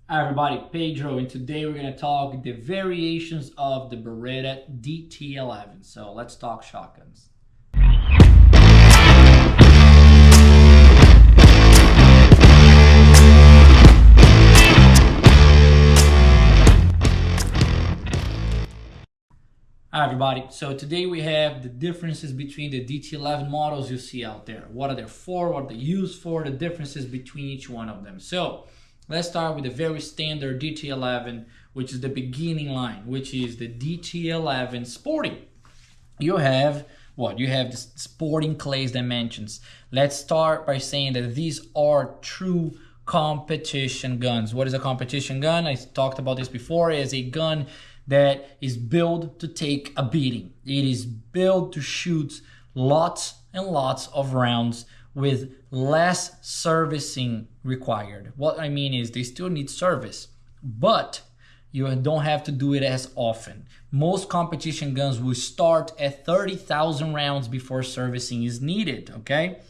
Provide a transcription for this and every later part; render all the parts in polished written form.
Hi everybody, Pedro, and today we're going to talk the variations of the Beretta DT11. So let's talk shotguns. Hi everybody, so today we have the differences between the DT11 models you see out there. What are they for, what are they used for, the differences between each one of them. So let's start with the very standard DT11, which is the beginning line, which is the DT11 Sporting. You have what? You have the sporting clays dimensions. Let's start by saying that these are true competition guns. What is a competition gun? I talked about this before. It is a gun that is built to take a beating. It is built to shoot lots and lots of rounds with less servicing required. What I mean is they still need service, but you don't have to do it as often. Most competition guns will start at 30,000 rounds before servicing is needed, okay?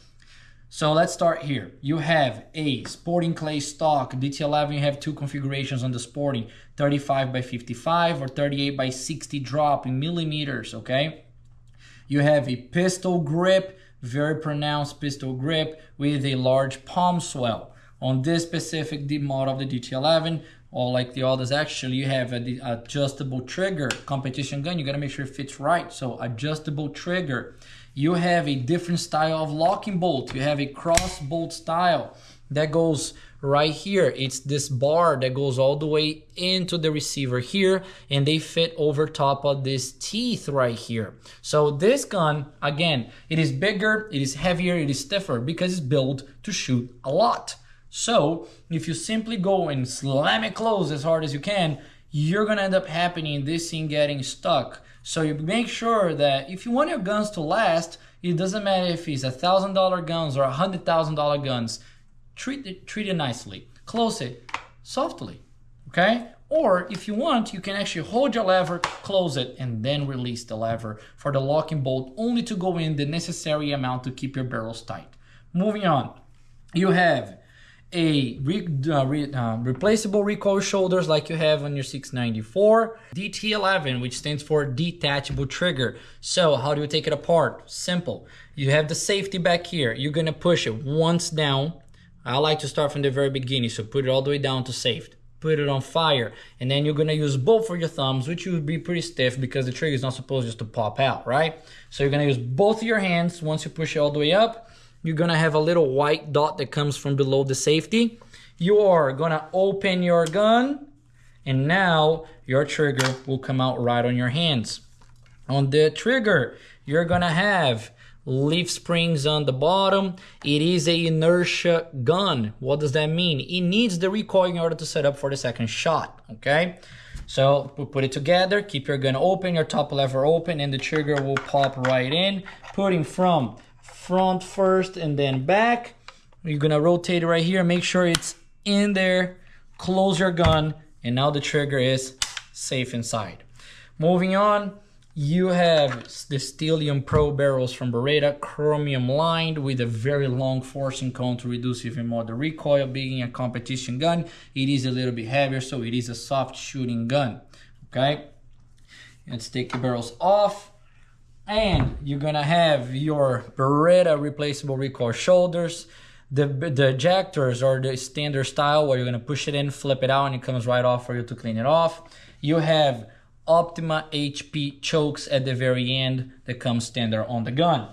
So let's start here. You have a sporting clay stock. DT11, you have two configurations on the sporting, 35 by 55 or 38 by 60 drop in millimeters, okay? You have a pistol grip, very pronounced pistol grip with a large palm swell. On this specific model of the DT11, or like the others actually, you have an adjustable trigger. Competition gun, you gotta make sure it fits right. So adjustable trigger. You have a different style of locking bolt. You have a cross bolt style that goes right here. It's this bar that goes all the way into the receiver here, and they fit over top of this teeth right here. So this gun, again, it is bigger, it is heavier, it is stiffer because it's built to shoot a lot. So if you simply go and slam it close as hard as you can, you're gonna end up happening this thing getting stuck. So you make sure that if you want your guns to last, it doesn't matter if it's $1,000 guns or $100,000 guns, treat it nicely, close it softly, okay? Or if you want, you can actually hold your lever, close it, and then release the lever for the locking bolt only to go in the necessary amount to keep your barrels tight. Moving on, you have a replaceable recoil shoulders like you have on your 694. DT11, which stands for detachable trigger. So how do you take it apart? Simple. You have the safety back here. You're gonna push it once down. I like to start from the very beginning, so put it all the way down to safe. Put it on fire, and then you're gonna use both of your thumbs, which would be pretty stiff because the trigger is not supposed just to pop out, right? So you're gonna use both of your hands. Once you push it all the way up, you're gonna have a little white dot that comes from below the safety. You are gonna open your gun, and now your trigger will come out right on your hands. On the trigger, you're gonna have leaf springs on the bottom. It is a inertia gun. What does that mean? It needs the recoil in order to set up for the second shot, okay? So we'll put it together, keep your gun open, your top lever open, and the trigger will pop right in, putting from front first and then back. You're gonna rotate it right here, make sure it's in there, close your gun, and now the trigger is safe inside. Moving on, you have the Stellium Pro barrels from Beretta, chromium lined with a very long forcing cone to reduce even more the recoil. Being a competition gun, it is a little bit heavier, so it is a soft shooting gun, okay? Let's take the barrels off. And you're gonna have your Beretta replaceable recoil shoulders. The ejectors are the standard style where you're gonna push it in, flip it out, and it comes right off for you to clean it off. You have Optima HP chokes at the very end that comes standard on the gun.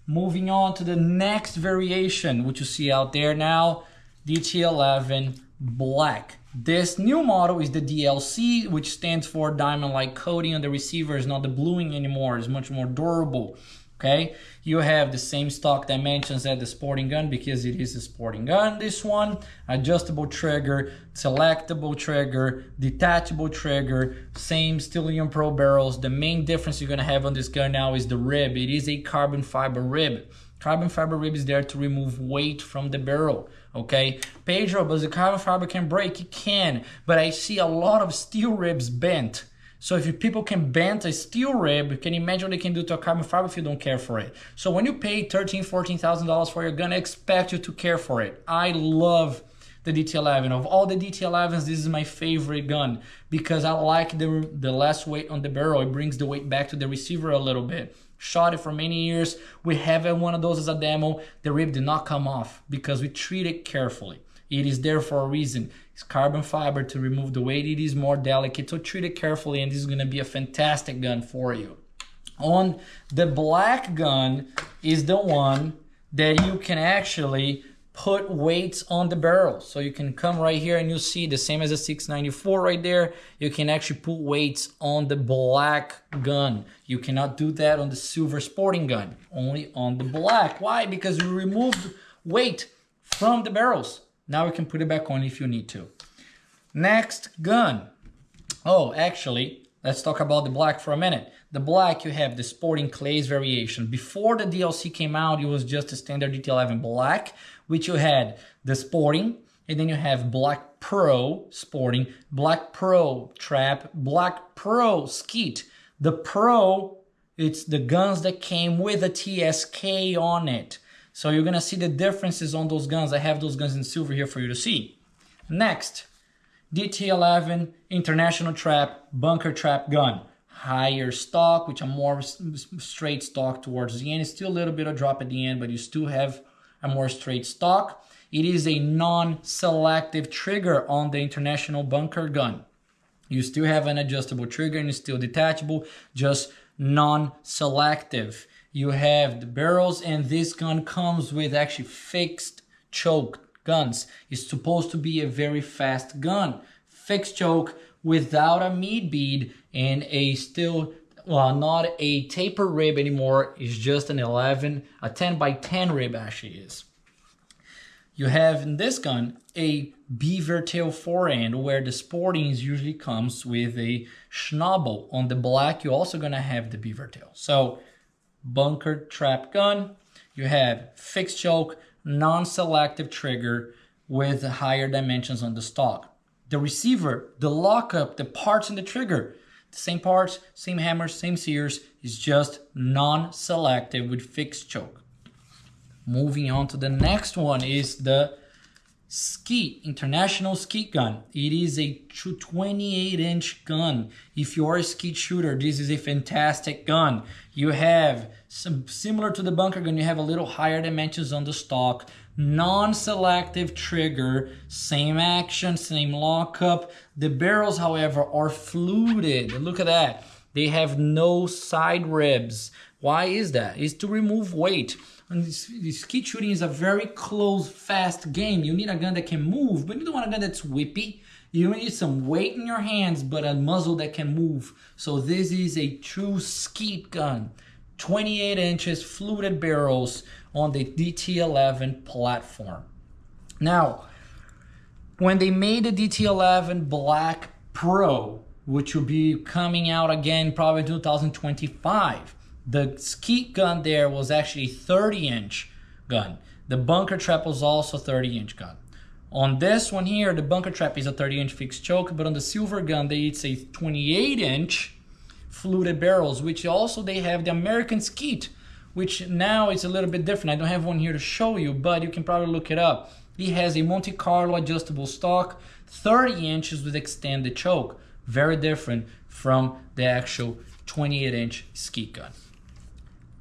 Moving on to the next variation, which you see out there now, DT11 Black. This new model is the DLC, which stands for diamond-like coating on the receiver. It's not the bluing anymore. It's much more durable, okay? You have the same stock dimensions as the sporting gun because it is a sporting gun, this one. Adjustable trigger, selectable trigger, detachable trigger, same Stellium Pro barrels. The main difference you're gonna have on this gun now is the rib. It is a carbon fiber rib. Carbon fiber rib is there to remove weight from the barrel, okay? Pedro, but the carbon fiber can break? It can, but I see a lot of steel ribs bent. So if people can bend a steel rib, you can imagine what they can do to a carbon fiber if you don't care for it. So when you pay $13,000, $14,000 for your gun, I expect you to care for it. I love the DT11. Of all the DT11s, this is my favorite gun because I like the less weight on the barrel. It brings the weight back to the receiver a little bit. Shot it for many years. We have one of those as a demo. The rib did not come off because we treat it carefully. It is there for a reason. It's carbon fiber to remove the weight. It is more delicate, so treat it carefully, and this is gonna be a fantastic gun for you. On the black gun is the one that you can actually put weights on the barrel. So you can come right here and you'll see the same as a 694 right there. You can actually put weights on the black gun. You cannot do that on the silver sporting gun, only on the black. Why? Because we removed weight from the barrels. Now we can put it back on if you need to. Next gun. Oh, actually, let's talk about the black for a minute. The black, you have the Sporting Clays variation. Before the DLC came out, it was just a standard DT11 Black, which you had the Sporting, and then you have Black Pro Sporting, Black Pro Trap, Black Pro Skeet. The Pro, it's the guns that came with a TSK on it. So you're gonna see the differences on those guns. I have those guns in silver here for you to see. Next, DT11 International Trap, Bunker Trap Gun. Higher stock, which are more straight stock towards the end. It's still a little bit of drop at the end, but you still have a more straight stock. It is a non-selective trigger on the International Bunker Gun. You still have an adjustable trigger and it's still detachable, just non-selective. You have the barrels, and this gun comes with actually fixed choke guns. It's supposed to be a very fast gun. Fixed choke without a meat bead and a still, well, not a taper rib anymore. It's just an 10 by 10 rib actually is. You have in this gun a beaver tail forend, where the Sportings usually comes with a schnabel. On the black, you're also gonna have the beaver tail. So bunker trap gun, you have fixed choke, non-selective trigger with higher dimensions on the stock. The receiver, the lockup, the parts in the trigger, the same parts, same hammers, same sears, is just non-selective with fixed choke. Moving on to the next one is the International Ski Gun. It is a 28-inch gun. If you are a skeet shooter, this is a fantastic gun. You have some similar to the bunker gun, you have a little higher dimensions on the stock, non-selective trigger, same action, same lockup. The barrels, however, are fluted. Look at that. They have no side ribs. Why is that? It's to remove weight. And skeet shooting is a very close, fast game. You need a gun that can move, but you don't want a gun that's whippy. You need some weight in your hands, but a muzzle that can move. So this is a true skeet gun. 28 inches, fluted barrels on the DT11 platform. Now, when they made the DT11 Black Pro, which will be coming out again probably 2025, the skeet gun there was actually 30-inch gun. The bunker trap was also 30-inch gun. On this one here, the bunker trap is a 30-inch fixed choke, but on the silver gun, it's a 28-inch fluted barrels, which also they have the American Skeet, which now it's a little bit different. I don't have one here to show you, but you can probably look it up. It has a Monte Carlo adjustable stock, 30 inches with extended choke. Very different from the actual 28-inch skeet gun.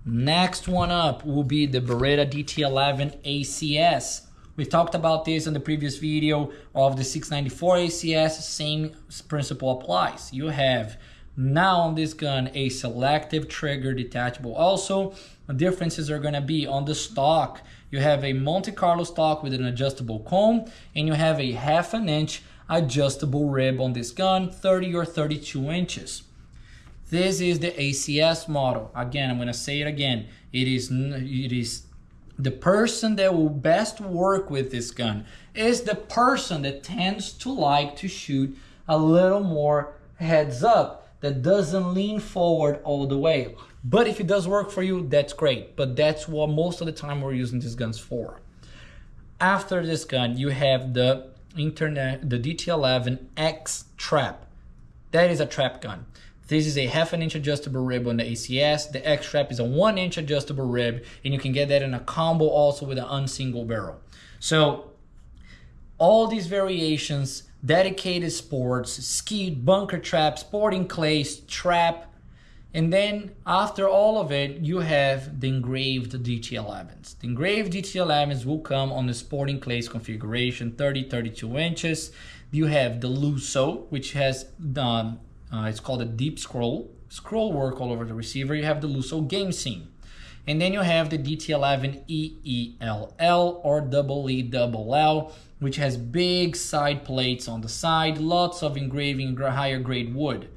Next one up will be the Beretta DT11 ACS. We talked about this in the previous video of the 694 ACS. Same principle applies. You have now on this gun a selective trigger, detachable. Also, the differences are going to be on the stock. You have a Monte Carlo stock with an adjustable comb, and you have a 1/2 inch adjustable rib on this gun, 30 or 32 inches. This is the ACS model. Again, I'm going to say it again. It is the person that will best work with this gun is the person that tends to like to shoot a little more heads up, that doesn't lean forward all the way. But if it does work for you, that's great. But that's what most of the time we're using these guns for. After this gun, you have the DT11 X Trap. That is a trap gun. This is a 1/2 inch adjustable rib on the ACS. The X Trap is a 1 inch adjustable rib, and you can get that in a combo also with an unsingle barrel. So all these variations, dedicated sports, ski, bunker trap, sporting clays, trap. And then after all of it, you have the engraved DT11s. The engraved DT11s will come on the sporting clays configuration, 30-32 inches. You have the Lusso, which has, it's called a deep scroll work all over the receiver. You have the Lusso game scene. And then you have the DT11 EELL or EELL, which has big side plates on the side, lots of engraving, higher grade wood.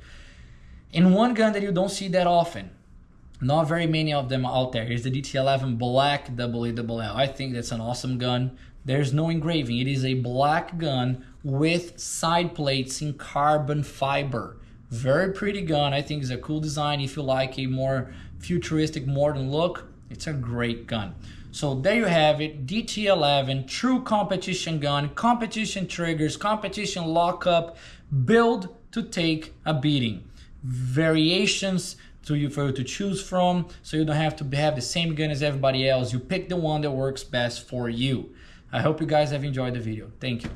And one gun that you don't see that often, not very many of them out there, is the DT11 Black EELL. I think that's an awesome gun. There's no engraving. It is a black gun with side plates in carbon fiber. Very pretty gun. I think it's a cool design. If you like a more futuristic, modern look, it's a great gun. So there you have it, DT11, true competition gun, competition triggers, competition lockup, built to take a beating. Variations for you to choose from, so you don't have to have the same gun as everybody else. You pick the one that works best for you. I hope you guys have enjoyed the video. Thank you.